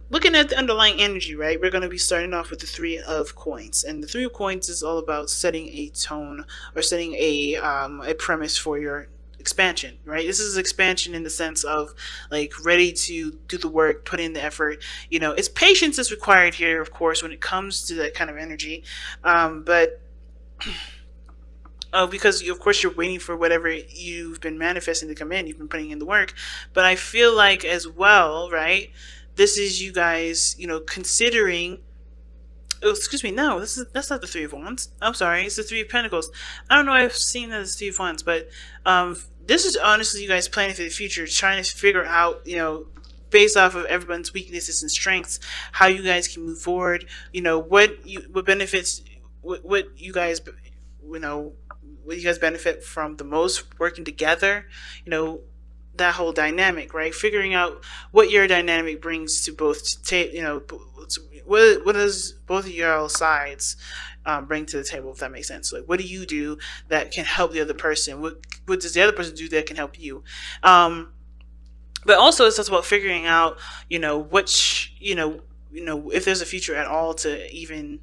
looking at the underlying energy, right? We're going to be starting off with the Three of Coins, and the Three of Coins is all about setting a tone or setting a premise for your expansion, right? This is expansion in the sense of like ready to do the work, put in the effort. You know, it's patience is required here, of course, when it comes to that kind of energy, but because of course you're waiting for whatever you've been manifesting to come in. You've been putting in the work, but I feel like as well, right? This is you guys, you know, considering. Oh, excuse me. No, that's not the Three of Wands. I'm sorry. It's the Three of Pentacles. I don't know. I've seen that as Three of Wands, but this is honestly you guys planning for the future, trying to figure out, you know, based off of everyone's weaknesses and strengths, how you guys can move forward. You know what benefits, what you guys, you know, what you guys benefit from the most working together. You know, that whole dynamic, right? Figuring out what your dynamic brings to both, you know, what does both of your sides bring to the table, if that makes sense. Like, what do you do that can help the other person? What does the other person do that can help you? But also, it's just about figuring out, you know, which, if there's a future at all to even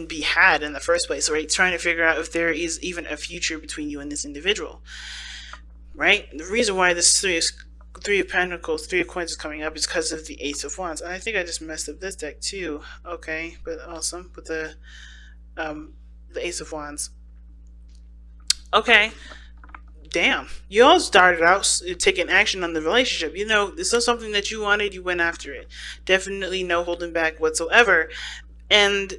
be had in the first place, right? Trying to figure out if there is even a future between you and this individual, right? The reason why this three of Pentacles, Three of Coins is coming up is because of the Ace of Wands. And I think I just messed up this deck too. Okay, but awesome with the Ace of Wands. Okay, damn, you all started out taking action on the relationship. You know, this is something that you wanted, you went after it. Definitely no holding back whatsoever. And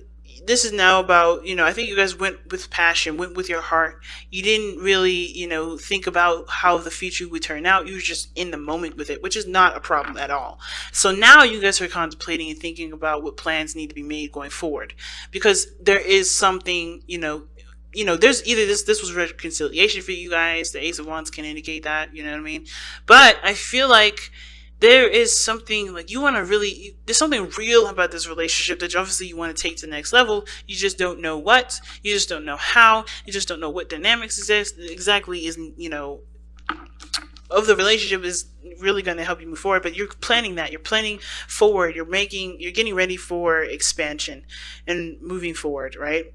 this is now about, you know, I think you guys went with passion, went with your heart. You didn't really, you know, think about how the future would turn out. You were just in the moment with it, which is not a problem at all. So now you guys are contemplating and thinking about what plans need to be made going forward, because there is something, you know, there's either this was reconciliation for you guys. The Ace of Wands can indicate that, you know what I mean? But I feel like there is something like you want to really, there's something real about this relationship that obviously you want to take to the next level. You just don't know what, you just don't know how, you just don't know what dynamics exactly is, you know, of the relationship is really going to help you move forward. But you're planning that, you're planning forward, you're getting ready for expansion and moving forward, right?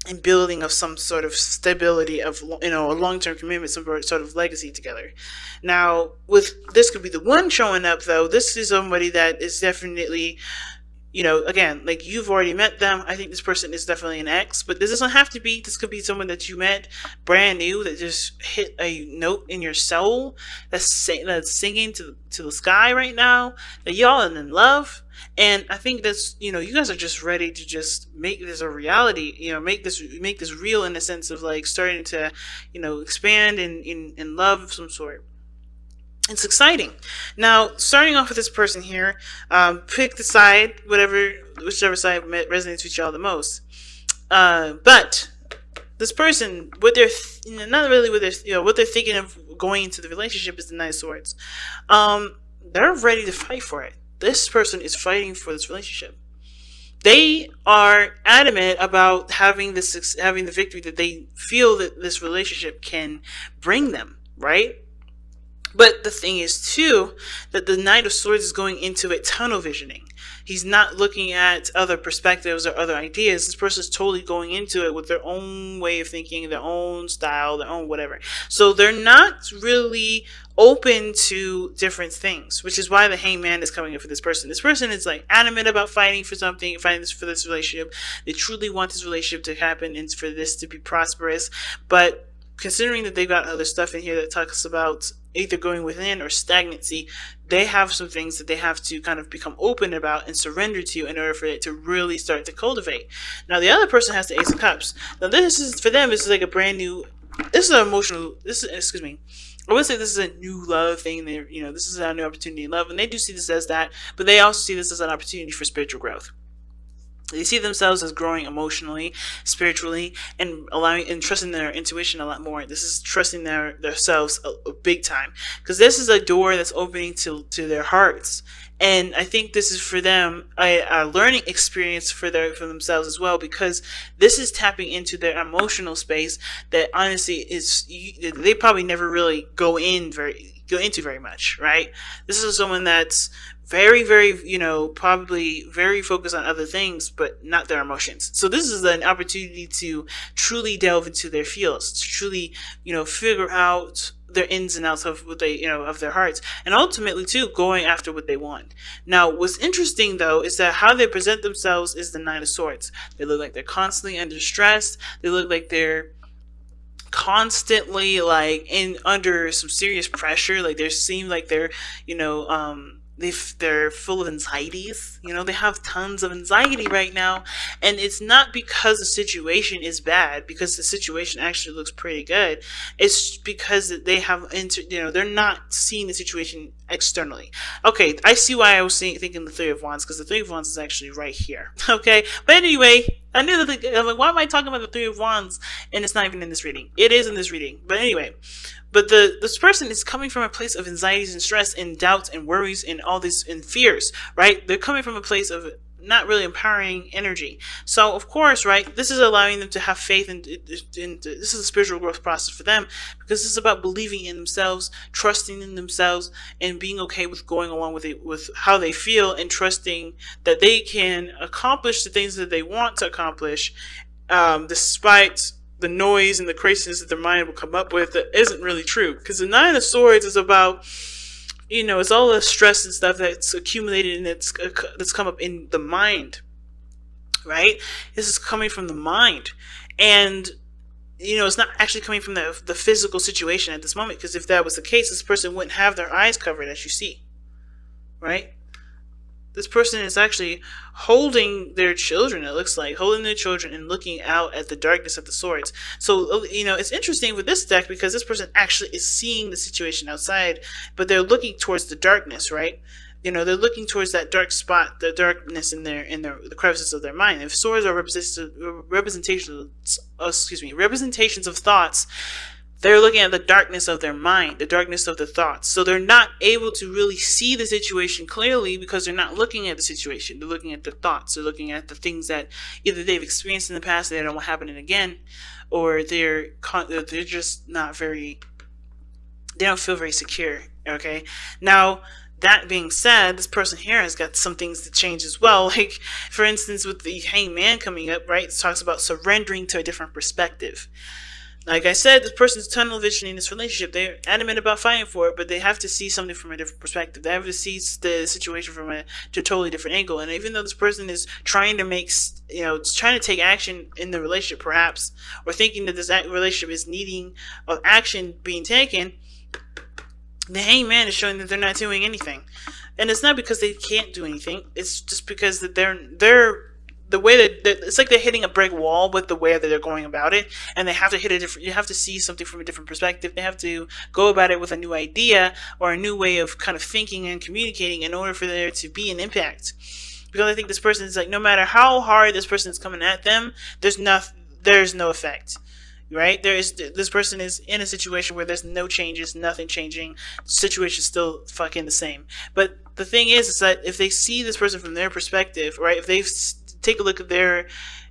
And building of some sort of stability of, you know, a long-term commitment, some sort of legacy together. Now, with this could be the one showing up though. This is somebody that is definitely, you know, again, like you've already met them. I think this person is definitely an ex, but this doesn't have to be. This could be someone that you met brand new that just hit a note in your soul that's singing to the sky right now. That y'all are in love. And I think that's, you know, you guys are just ready to just make this a reality, you know, make this real in the sense of like starting to, you know, expand in love of some sort. It's exciting. Now, starting off with this person here, pick the side, whichever side resonates with y'all the most. But this person, what they're not really what they're, you know, what they're thinking of going into the relationship is the Knight of Swords. They're ready to fight for it. This person is fighting for this relationship. They are adamant about having the victory that they feel that this relationship can bring them, right? But the thing is too that the Knight of Swords is going into it tunnel visioning. He's not looking at other perspectives or other ideas. This person is totally going into it with their own way of thinking, their own style, their own whatever. So they're not really open to different things, which is why the Hangman is coming in for this person. This person is like adamant about fighting for something, fighting for this relationship. They truly want this relationship to happen and for this to be prosperous. But considering that they've got other stuff in here that talks about either going within or stagnancy, they have some things that they have to kind of become open about and surrender to in order for it to really start to cultivate. Now, the other person has the Ace of Cups. Now, this is, for them, this is like a brand new, this is an emotional, excuse me, I would say this is a new love thing. They're, you know, this is a new opportunity in love, and they do see this as that, but they also see this as an opportunity for spiritual growth. They see themselves as growing emotionally, spiritually, and allowing and trusting their intuition a lot more. This is trusting themselves a big time, because this is a door that's opening to their hearts, And I think this is for them a learning experience for themselves as well, because this is tapping into their emotional space that honestly is, they probably never really go into very much, right? This is someone that's very, very, probably very focused on other things, but not their emotions. So this is an opportunity to truly delve into their feels, to truly, figure out their ins and outs of what they, of their hearts, and ultimately too going after what they want. Now, what's interesting though is that how they present themselves is the Nine of Swords. They look like they're constantly under stress. They look like they're constantly like in under some serious pressure. Like they seem like they're, they're full of anxieties. They have tons of anxiety right now, and it's not because the situation is bad, because the situation actually looks pretty good. It's because they have they're not seeing the situation externally. Okay, I see why I was thinking the Three of Wands, because the Three of Wands is actually right here. Okay, but anyway, I knew that I'm like, why am I talking about the Three of Wands and it's not even in this reading? It is in this reading, but anyway. But this person is coming from a place of anxieties and stress and doubts and worries and all this and fears, right? They're coming from a place of not really empowering energy. So of course, right, this is allowing them to have faith in this is a spiritual growth process for them, because this is about believing in themselves, trusting in themselves, and being okay with going along with it, with how they feel, and trusting that they can accomplish the things that they want to accomplish, despite the noise and the craziness that their mind will come up with that isn't really true. Because the Nine of Swords is about, it's all the stress and stuff that's accumulated and that's come up in the mind, right? This is coming from the mind, and it's not actually coming from the physical situation at this moment. Because if that was the case, this person wouldn't have their eyes covered, as you see, right? This person is actually holding their children, it looks like, holding their children and looking out at the darkness of the swords. So, it's interesting with this deck, because this person actually is seeing the situation outside, but they're looking towards the darkness, right? They're looking towards that dark spot, the darkness in the crevices of their mind. If swords are representations of thoughts, they're looking at the darkness of their mind, the darkness of the thoughts. So they're not able to really see the situation clearly, because they're not looking at the situation. They're looking at the thoughts. They're looking at the things that either they've experienced in the past that they don't want happening again, or they're just not very, they don't feel very secure. Okay. Now, that being said, this person here has got some things to change as well. Like, for instance, with the Hangman coming up, right? It talks about surrendering to a different perspective. Like I said, this person's tunnel vision in this relationship. They're adamant about fighting for it, but they have to see something from a different perspective. They have to see the situation from a totally different angle. And even though this person is trying to trying to take action in the relationship, perhaps, or thinking that this relationship is needing of action being taken, the Hangman is showing that they're not doing anything. And it's not because they can't do anything. It's just because that they're the way that it's like they're hitting a brick wall with the way that they're going about it, and they have to hit a different. You have to see something from a different perspective. They have to go about it with a new idea or a new way of kind of thinking and communicating in order for there to be an impact. Because I think this person is like, no matter how hard this person is coming at them, there's no effect. Right? This person is in a situation where there's no changes, nothing changing. The situation's still fucking the same. But the thing is that if they see this person from their perspective, right? If they take a look at their,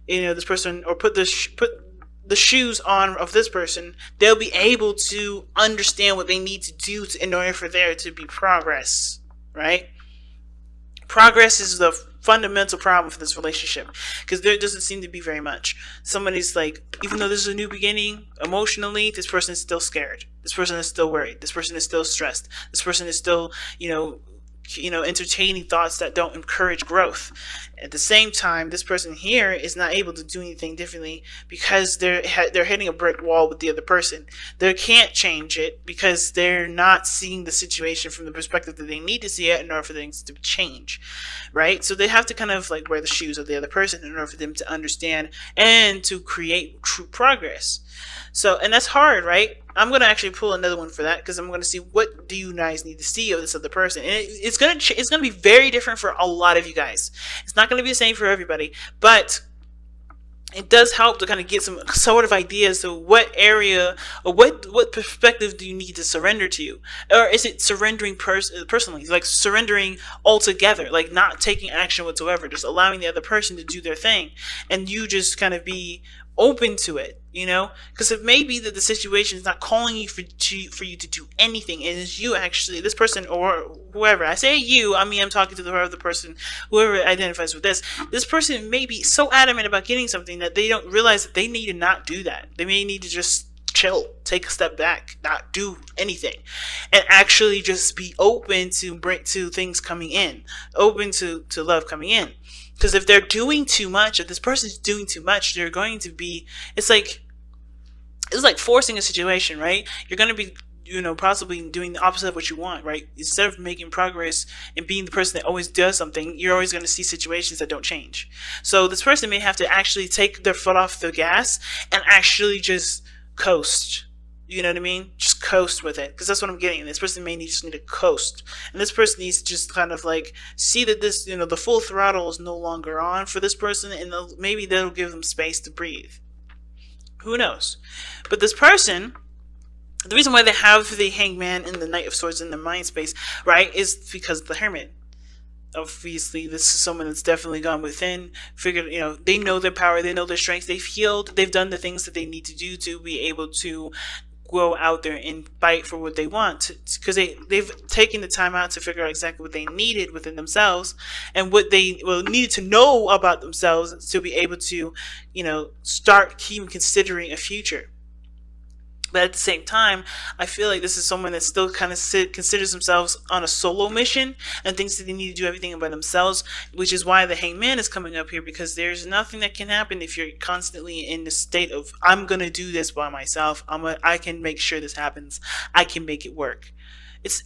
this person, or put the shoes on of this person, they'll be able to understand what they need to do in order for there to be progress, right? Progress is the fundamental problem for this relationship, because there doesn't seem to be very much. Somebody's like, even though this is a new beginning, emotionally, this person is still scared. This person is still worried. This person is still stressed. This person is still, entertaining thoughts that don't encourage growth. At the same time, this person here is not able to do anything differently, because they're hitting a brick wall with the other person. They can't change it because they're not seeing the situation from the perspective that they need to see it in order for things to change, right? So they have to kind of like wear the shoes of the other person in order for them to understand and to create true progress. So, and that's hard, right? I'm going to actually pull another one for that, because I'm going to see what do you guys need to see of this other person. And it's going to be very different for a lot of you guys. It's not going to be the same for everybody, but it does help to kind of get some sort of ideas of what area or what perspective do you need to surrender to, or is it surrendering personally, like surrendering altogether, like not taking action whatsoever, just allowing the other person to do their thing, and you just kind of be open to it, because it may be that the situation is not calling you for you to do anything. It is you, actually, this person or whoever. I say you, I mean I'm talking to the other person, whoever identifies with this person may be so adamant about getting something that they don't realize that they need to not do that. They may need to just chill, take a step back, not do anything, and actually just be open to things coming in, open to love coming in. Because if they're doing too much, if this person's doing too much, they're going to be, it's like forcing a situation, right? You're going to be, possibly doing the opposite of what you want, right? Instead of making progress and being the person that always does something, you're always going to see situations that don't change. So this person may have to actually take their foot off the gas and actually just coast. You know what I mean? Just coast with it, because that's what I'm getting. This person may just need to coast, and this person needs to just kind of like see that this, the full throttle is no longer on for this person, and maybe that'll give them space to breathe. Who knows? But this person, the reason why they have the Hangman and the Knight of Swords in their mind space, right, is because of the Hermit. Obviously, this is someone that's definitely gone within, figured, they know their power, they know their strengths, they've healed, they've done the things that they need to do to be able to go out there and fight for what they want, because they've taken the time out to figure out exactly what they needed within themselves and what they needed to know about themselves to be able to, start even considering a future. But at the same time, I feel like this is someone that still kind of considers themselves on a solo mission and thinks that they need to do everything by themselves, which is why the Hangman is coming up here, because there's nothing that can happen if you're constantly in the state of, I'm going to do this by myself. I can make sure this happens. I can make it work.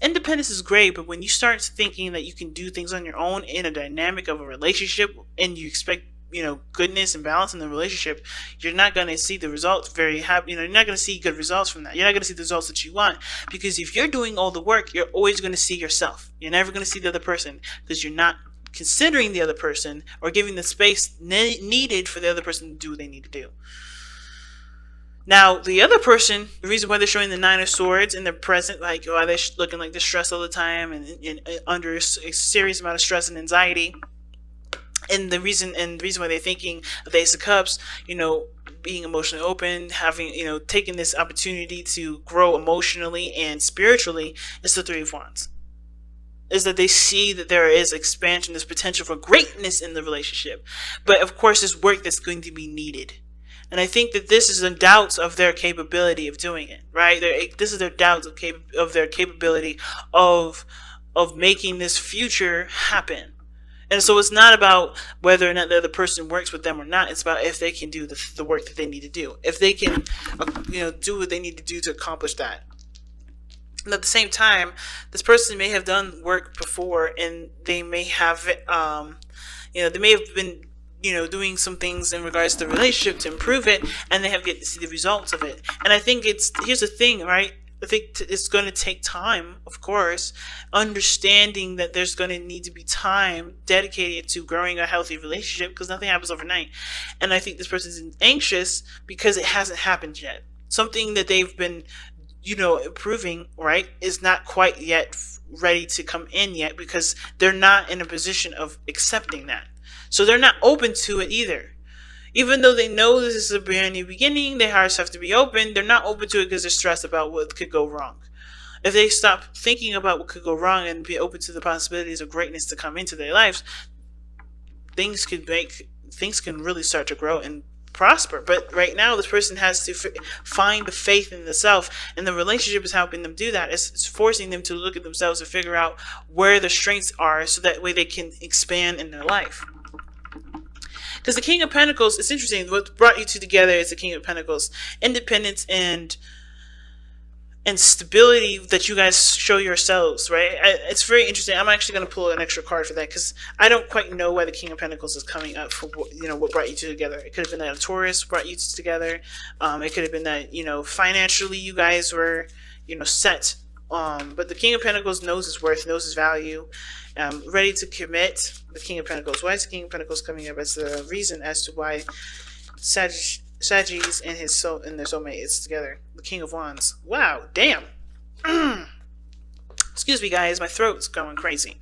Independence is great, but when you start thinking that you can do things on your own in a dynamic of a relationship and you expect goodness and balance in the relationship, you're not going to see the results very happy. You're not going to see good results from that. You're not going to see the results that you want, because if you're doing all the work, you're always going to see yourself. You're never going to see the other person, because you're not considering the other person or giving the space needed for the other person to do what they need to do. Now, the other person, the reason why they're showing the Nine of Swords in the present, like, why they're looking like distressed all the time and under a serious amount of stress and anxiety, and the reason why they're thinking of the Ace of Cups, being emotionally open, having, taking this opportunity to grow emotionally and spiritually, is the Three of Wands. Is that they see that there is expansion, there's potential for greatness in the relationship. But of course, there's work that's going to be needed. And I think that this is the doubts of their capability of doing it, right? This is their doubts of their capability of making this future happen. And so it's not about whether or not the other person works with them or not. It's about if they can do the work that they need to do. If they can, do what they need to do to accomplish that. And at the same time, this person may have done work before, and they may have, they may have been, doing some things in regards to the relationship to improve it, and they have yet to see the results of it. And I think here's the thing, right? I think it's going to take time, of course, understanding that there's going to need to be time dedicated to growing a healthy relationship, because nothing happens overnight. And I think this person is anxious because it hasn't happened yet. Something that they've been, improving, right, is not quite yet ready to come in yet, because they're not in a position of accepting that. So they're not open to it either. Even though they know this is a brand new beginning, their hearts have to be open. They're not open to it because they're stressed about what could go wrong. If they stop thinking about what could go wrong and be open to the possibilities of greatness to come into their lives, things can really start to grow and prosper. But right now, this person has to find the faith in the self, and the relationship is helping them do that. It's forcing them to look at themselves and figure out where their strengths are, so that way they can expand in their life. Because the King of Pentacles, it's interesting. What brought you two together is the King of Pentacles. Independence and stability that you guys show yourselves, right? It's very interesting. I'm actually going to pull an extra card for that, because I don't quite know why the King of Pentacles is coming up for, what brought you two together. It could have been that a Taurus brought you two together. It could have been that, financially you guys were, set. But the King of Pentacles knows his worth, knows his value, ready to commit. The King of Pentacles. Why is the King of Pentacles coming up as the reason as to why Sagittarius and his soul and their soulmate is together. The King of Wands. Wow, damn. Excuse me, guys, my throat's going crazy.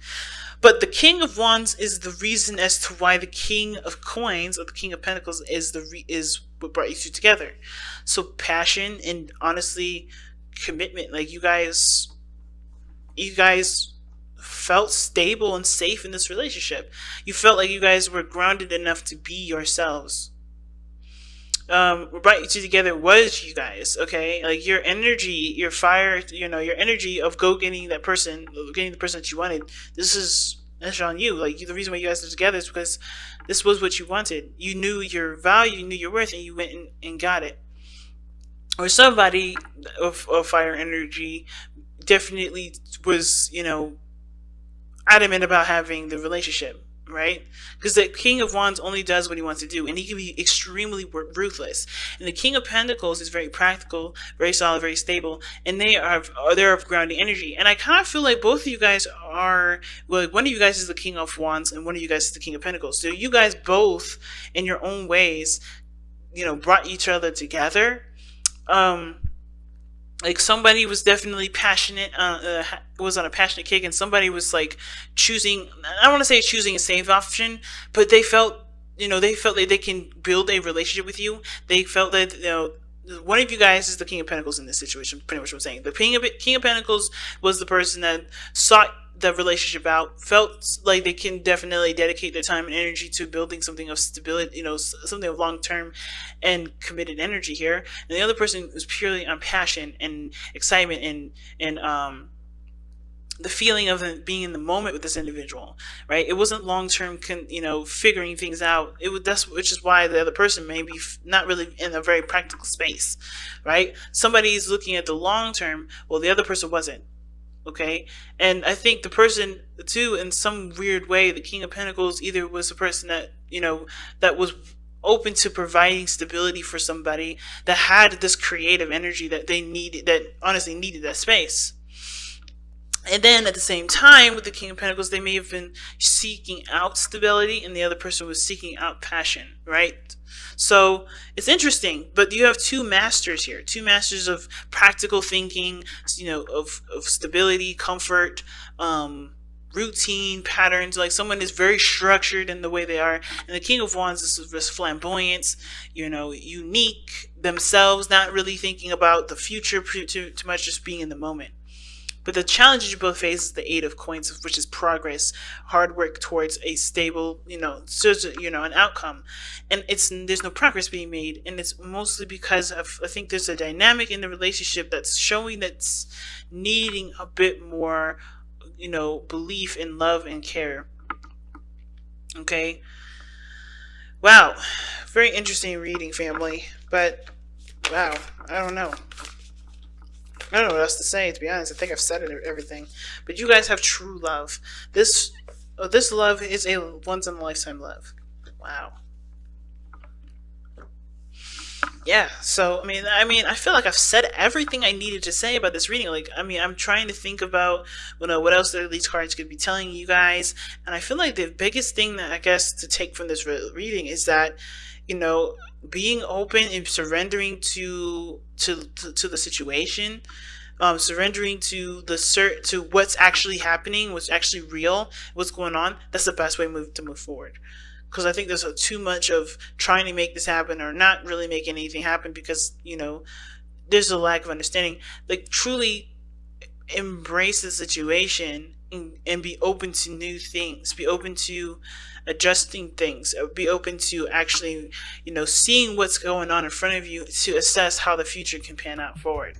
But the King of Wands is the reason as to why the King of Coins or the King of Pentacles is what brought you two together. So passion and honestly commitment. Like you guys felt stable and safe in this relationship. You felt like you guys were grounded enough to be yourselves. What brought you two together was you guys, okay? Like your energy, your fire, your energy of getting the person that you wanted. That's on you. Like the reason why you guys are together is because this was what you wanted. You knew your value, you knew your worth, and you went and got it. Or somebody of fire energy definitely was, adamant about having the relationship. Right? Because the King of Wands only does what he wants to do, and he can be extremely ruthless. And the King of Pentacles is very practical, very solid, very stable, and they're of grounding energy. And I kind of feel like both of you guys are, well, one of you guys is the King of Wands, and one of you guys is the King of Pentacles. So you guys both, in your own ways, brought each other together. Like somebody was definitely passionate, was on a passionate kick, and somebody was like choosing, I don't want to say choosing a safe option, but they felt like they can build a relationship with you. They felt that, one of you guys is the King of Pentacles in this situation, pretty much what I'm saying. The King of Pentacles was the person that sought the relationship out, felt like they can definitely dedicate their time and energy to building something of stability, something of long-term and committed energy here. And the other person was purely on passion and excitement and the feeling of being in the moment with this individual, right? It wasn't long-term, figuring things out. Which is why the other person may be not really in a very practical space, right? Somebody's looking at the long-term, well, the other person wasn't. Okay, and I think the person too, in some weird way, the King of Pentacles either was a person that that was open to providing stability for somebody that had this creative energy that they needed, that honestly needed that space. And then at the same time, with the King of Pentacles, they may have been seeking out stability, and the other person was seeking out passion, right? So it's interesting, but you have two masters here, two masters of practical thinking, of stability, comfort, routine, patterns. Like someone is very structured in the way they are, and the King of Wands is this flamboyance, unique themselves, not really thinking about the future too much, just being in the moment. But the challenges you both face is the Eight of Coins, which is progress, hard work towards a stable, an outcome. And there's no progress being made. And it's mostly because I think there's a dynamic in the relationship that's showing that's needing a bit more, belief in love and care. Okay. Wow. Very interesting reading, family. But, wow. I don't know. I don't know what else to say, to be honest. I think I've said everything. But you guys have true love. This love is a once-in-a-lifetime love. Wow. Yeah, so, I mean, I feel like I've said everything I needed to say about this reading. Like, I'm trying to think about, what else these cards could be telling you guys. And I feel like the biggest thing that I guess to take from this reading is that, being open and surrendering to the situation, surrendering to what's actually happening, what's actually real, what's going on. That's the best way to move forward. Because I think there's too much of trying to make this happen or not really making anything happen because there's a lack of understanding. Like truly embrace the situation and be open to new things. Be open to adjusting things. Be open to actually, seeing what's going on in front of you to assess how the future can pan out forward.